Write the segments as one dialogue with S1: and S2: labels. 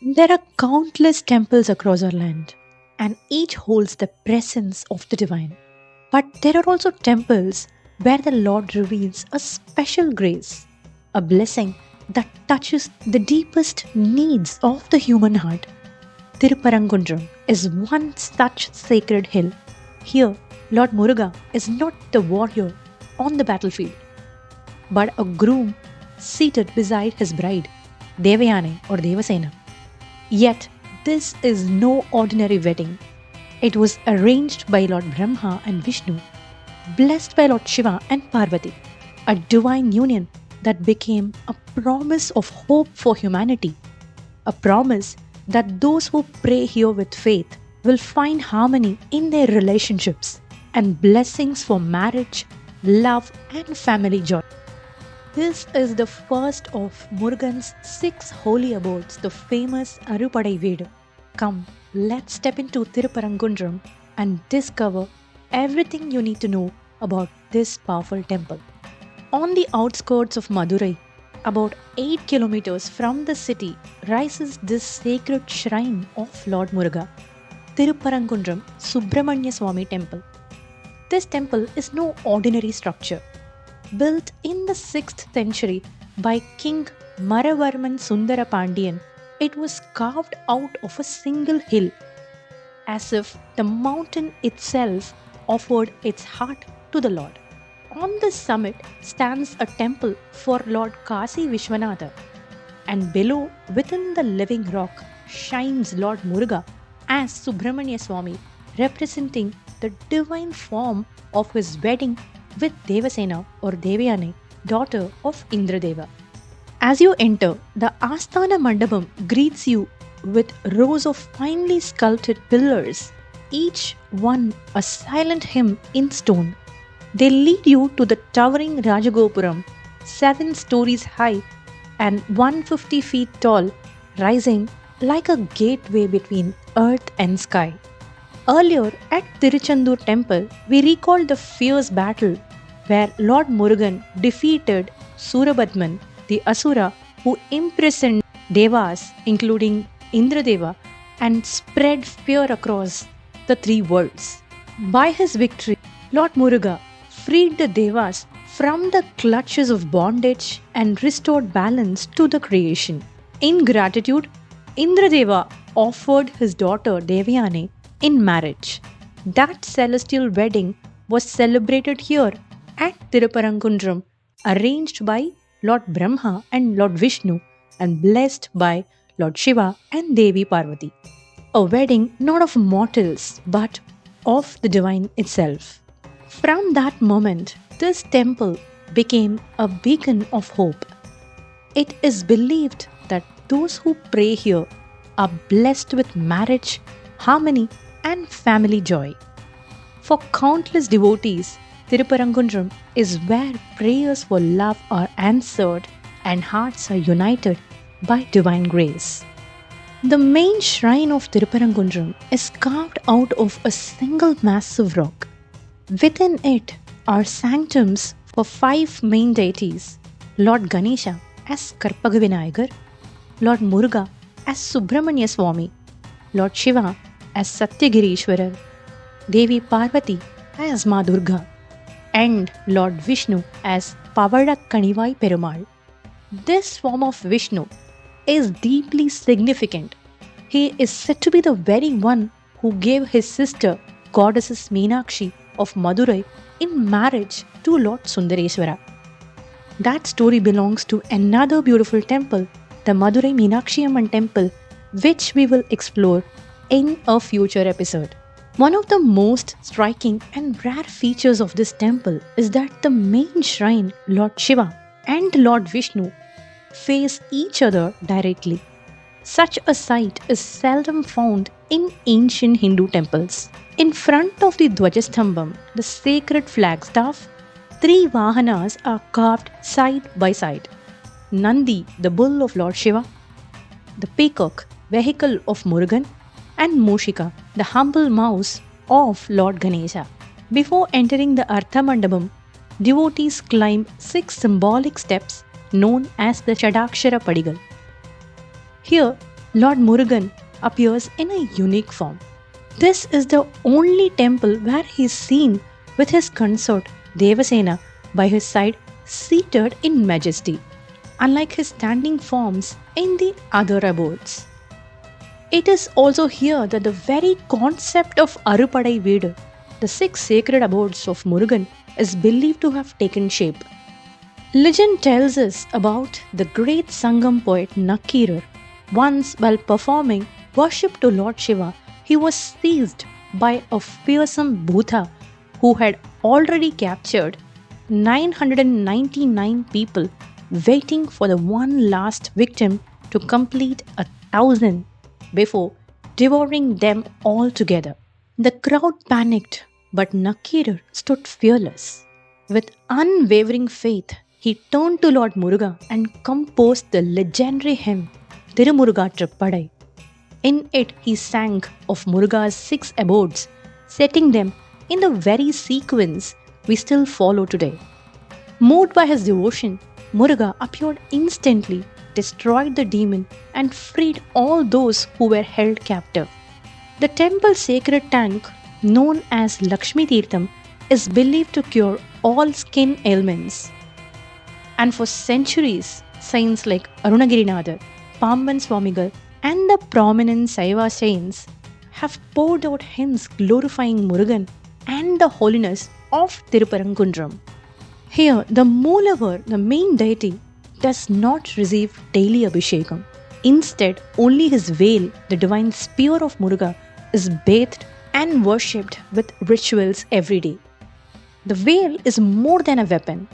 S1: There are countless temples across our land, and each holds the presence of the divine. But there are also temples where the Lord reveals a special grace, a blessing that touches the deepest needs of the human heart. Thiruparankundram is one such sacred hill. Here, Lord Muruga is not the warrior on the battlefield, but a groom seated beside his bride, Devayanai or Devasena. Yet, this is no ordinary wedding. It was arranged by Lord Brahma and Vishnu, blessed by Lord Shiva and Parvati, a divine union that became a promise of hope for humanity, a promise that those who pray here with faith will find harmony in their relationships and blessings for marriage, love, and family joy. This is the first of Murugan's 6 holy abodes, the famous Arupadai Veedu. Come, let's step into Thiruparankundram and discover everything you need to know about this powerful temple. On the outskirts of Madurai, about 8 kilometers from the city, rises this sacred shrine of Lord Muruga, Thiruparankundram Subramaniya Swami Temple. This temple is no ordinary structure. Built in the 6th century by King Maravarman Sundara Pandian, it was carved out of a single hill, as if the mountain itself offered its heart to the Lord. On the summit stands a temple for Lord Kasi Vishwanatha, and below, within the living rock, shines Lord Muruga as Subramaniya Swami, representing the divine form of his wedding with Devasena or Devayanai, daughter of Indra. As you enter, the Asthana Mandapam greets you with rows of finely sculpted pillars, each one a silent hymn in stone. They lead you to the towering Rajagopuram, 7 stories high and 150 feet tall, rising like a gateway between earth and sky. Earlier at Tiruchendur temple, we recalled the fierce battle where Lord Murugan defeated Surabadman, the Asura who imprisoned Devas, including Indra, and spread fear across the 3 worlds. By his victory, Lord Muruga freed the Devas from the clutches of bondage and restored balance to the creation. In gratitude, Indra offered his daughter Devayanai in marriage. That celestial wedding was celebrated here at Thiruparankundram, arranged by Lord Brahma and Lord Vishnu and blessed by Lord Shiva and Devi Parvati. A wedding not of mortals but of the divine itself. From that moment, this temple became a beacon of hope. It is believed that those who pray here are blessed with marriage, harmony, and family joy. For countless devotees, Thiruparankundram is where prayers for love are answered and hearts are united by divine grace. The main shrine of Thiruparankundram is carved out of a single massive rock. Within it are sanctums for 5 main deities: Lord Ganesha as Karpagavinayagar, Lord Muruga as Subramaniya Swami, Lord Shiva as Satyagirishwarar, Devi Parvati as Ma Durga, and Lord Vishnu as Pavadakanivai Perumal. This form of Vishnu is deeply significant. He is said to be the very one who gave his sister, goddesses Meenakshi of Madurai, in marriage to Lord Sundareswara. That story belongs to another beautiful temple, the Madurai Meenakshi Amman temple, which we will explore in a future episode. One of the most striking and rare features of this temple is that the main shrine, Lord Shiva and Lord Vishnu, face each other directly. Such a sight is seldom found in ancient Hindu temples. In front of the Dwajastambam, the sacred flagstaff, 3 Vahanas are carved side by side. Nandi, the bull of Lord Shiva, the peacock, vehicle of Murugan, and Moshika, the humble mouse of Lord Ganesha. Before entering the Artha Mandapam, devotees climb 6 symbolic steps known as the Shadakshara Padigal. Here, Lord Murugan appears in a unique form. This is the only temple where he is seen with his consort Devasena by his side, seated in majesty, unlike his standing forms in the other abodes. It is also here that the very concept of Arupadai Veedu, the six sacred abodes of Murugan, is believed to have taken shape. Legend tells us about the great Sangam poet Nakkirar. Once, while performing worship to Lord Shiva, he was seized by a fearsome Bhuta who had already captured 999 people, waiting for the one last victim to complete 1,000 before devouring them all together. The crowd panicked, but Nakkirar stood fearless. With unwavering faith, he turned to Lord Murugan and composed the legendary hymn Thirumurugatrupadai. In it, he sang of Muruga's 6 abodes, setting them in the very sequence we still follow today. Moved by his devotion, Muruga appeared instantly, destroyed the demon, and freed all those who were held captive. The temple's sacred tank, known as Lakshmi Tirtham, is believed to cure all skin ailments. And for centuries, saints like Arunagirinathar, Pamban Swamigal, and the prominent Saiva saints have poured out hymns glorifying Murugan and the holiness of Thiruparankundram. Here, the Moolavar, the main deity, does not receive daily abhishekam. Instead, only his veil, the divine spear of Muruga, is bathed and worshipped with rituals every day. The veil is more than a weapon.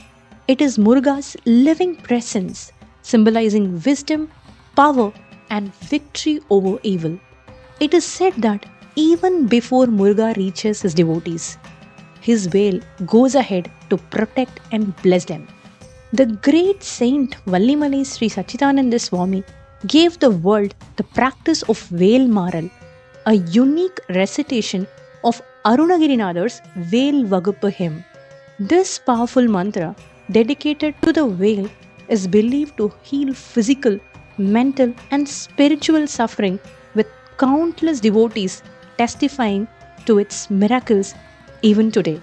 S1: It is Muruga's living presence, symbolizing wisdom, power, and victory over evil. It is said that even before Muruga reaches his devotees, his veil goes ahead to protect and bless them. The great saint Vallimalai Sri Sachidananda Swami gave the world the practice of Veil Maral, a unique recitation of Arunagirinathar's Veil Vaguppu hymn. This powerful mantra, dedicated to the veil, is believed to heal physical, mental, and spiritual suffering, with countless devotees testifying to its miracles even today.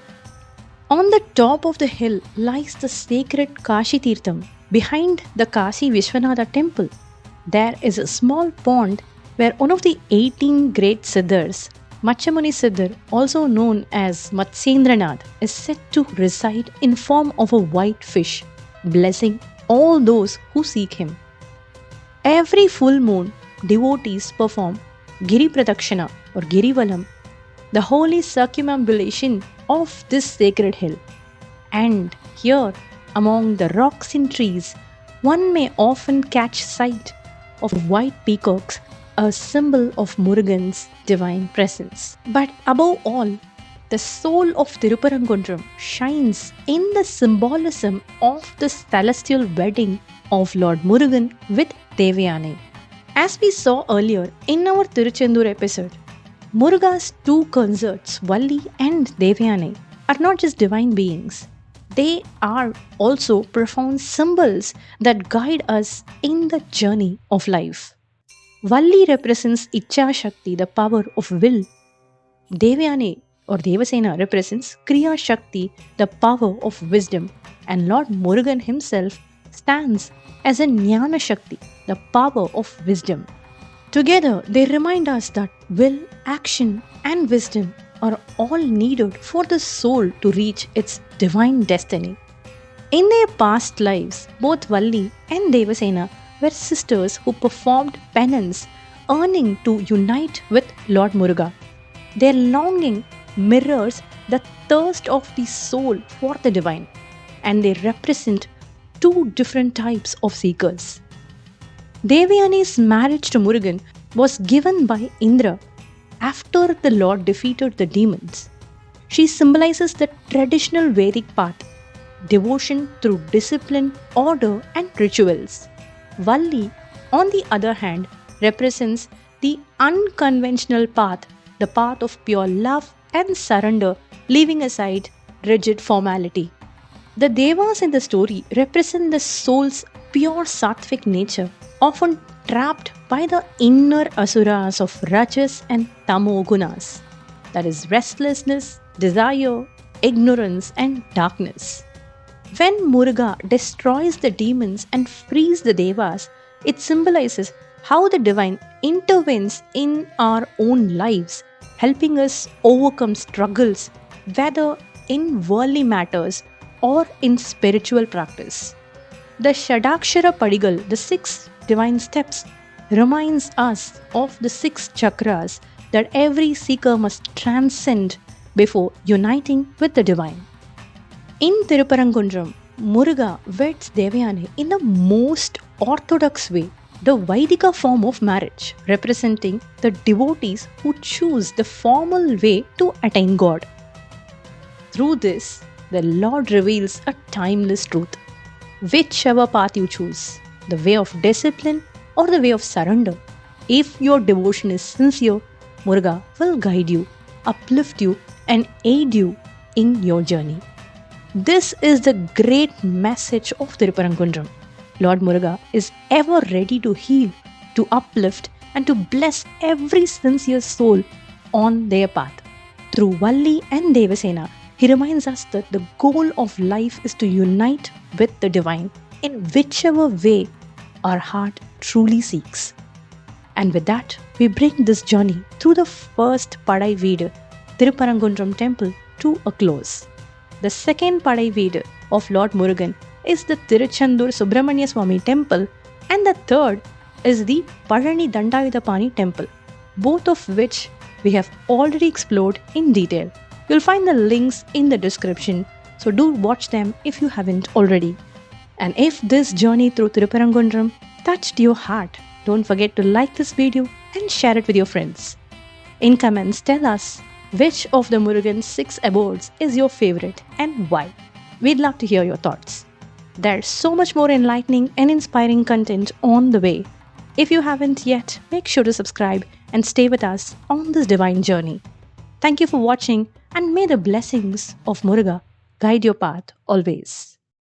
S1: On the top of the hill lies the sacred Kashi Tirtham. Behind the Kashi Vishwanatha temple, there is a small pond where one of the 18 great Siddhars, Machamuni Siddhar, also known as Matsyendranath, is said to reside in form of a white fish, blessing all those who seek him. Every full moon, devotees perform Giri Pradakshina or Girivalam, the holy circumambulation of this sacred hill. And here, among the rocks and trees, one may often catch sight of white peacocks, a symbol of Murugan's divine presence. But above all, the soul of Thiruparankundram shines in the symbolism of the celestial wedding of Lord Murugan with Deivayanai. As we saw earlier in our Tiruchendur episode, Muruga's 2 consorts, Valli and Deivayanai, are not just divine beings. They are also profound symbols that guide us in the journey of life. Valli represents Ichcha Shakti, the power of will. Deivayanai or Devasena represents Kriya Shakti, the power of wisdom. And Lord Murugan himself stands as a Jnana Shakti, the power of wisdom. Together, they remind us that will, action, and wisdom are all needed for the soul to reach its divine destiny. In their past lives, both Valli and Devasena were sisters who performed penance, earning to unite with Lord Muruga. Their longing mirrors the thirst of the soul for the divine, and they represent 2 different types of seekers. Devayanai's marriage to Murugan was given by Indra after the Lord defeated the demons. She symbolizes the traditional Vedic path, devotion through discipline, order, and rituals. Valli, on the other hand, represents the unconventional path, the path of pure love and surrender, leaving aside rigid formality. The Devas in the story represent the soul's pure sattvic nature, often trapped by the inner asuras of Rajas and Tamo gunas, that is, restlessness, desire, ignorance, and darkness. When Muruga destroys the demons and frees the devas, it symbolizes how the divine intervenes in our own lives, helping us overcome struggles, whether in worldly matters or in spiritual practice. The Shadakshara Padigal, the six divine steps, reminds us of the six chakras that every seeker must transcend before uniting with the divine. In Thiruparankundram, Muruga weds Deivayanai in the most orthodox way, the Vaidika form of marriage, representing the devotees who choose the formal way to attain God. Through this, the Lord reveals a timeless truth. Whichever path you choose, the way of discipline or the way of surrender, if your devotion is sincere, Muruga will guide you, uplift you, and aid you in your journey. This is the great message of Thiruparankundram. Lord Muruga is ever ready to heal, to uplift, and to bless every sincere soul on their path. Through Valli and Devasena, he reminds us that the goal of life is to unite with the divine in whichever way our heart truly seeks. And with that, we bring this journey through the first Padai Veedu, Thiruparankundram Temple, to a close. The second Padai Veedu of Lord Murugan is the Tiruchendur Subramaniya Swami Temple, and the third is the Palani Dandayuthapani Temple, both of which we have already explored in detail. You'll find the links in the description, so do watch them if you haven't already. And if this journey through Thiruparankundram touched your heart, don't forget to like this video and share it with your friends. In comments, tell us which of the Murugan's 6 abodes is your favorite and why. We'd love to hear your thoughts. There's so much more enlightening and inspiring content on the way. If you haven't yet, make sure to subscribe and stay with us on this divine journey. Thank you for watching, and may the blessings of Muruga guide your path always.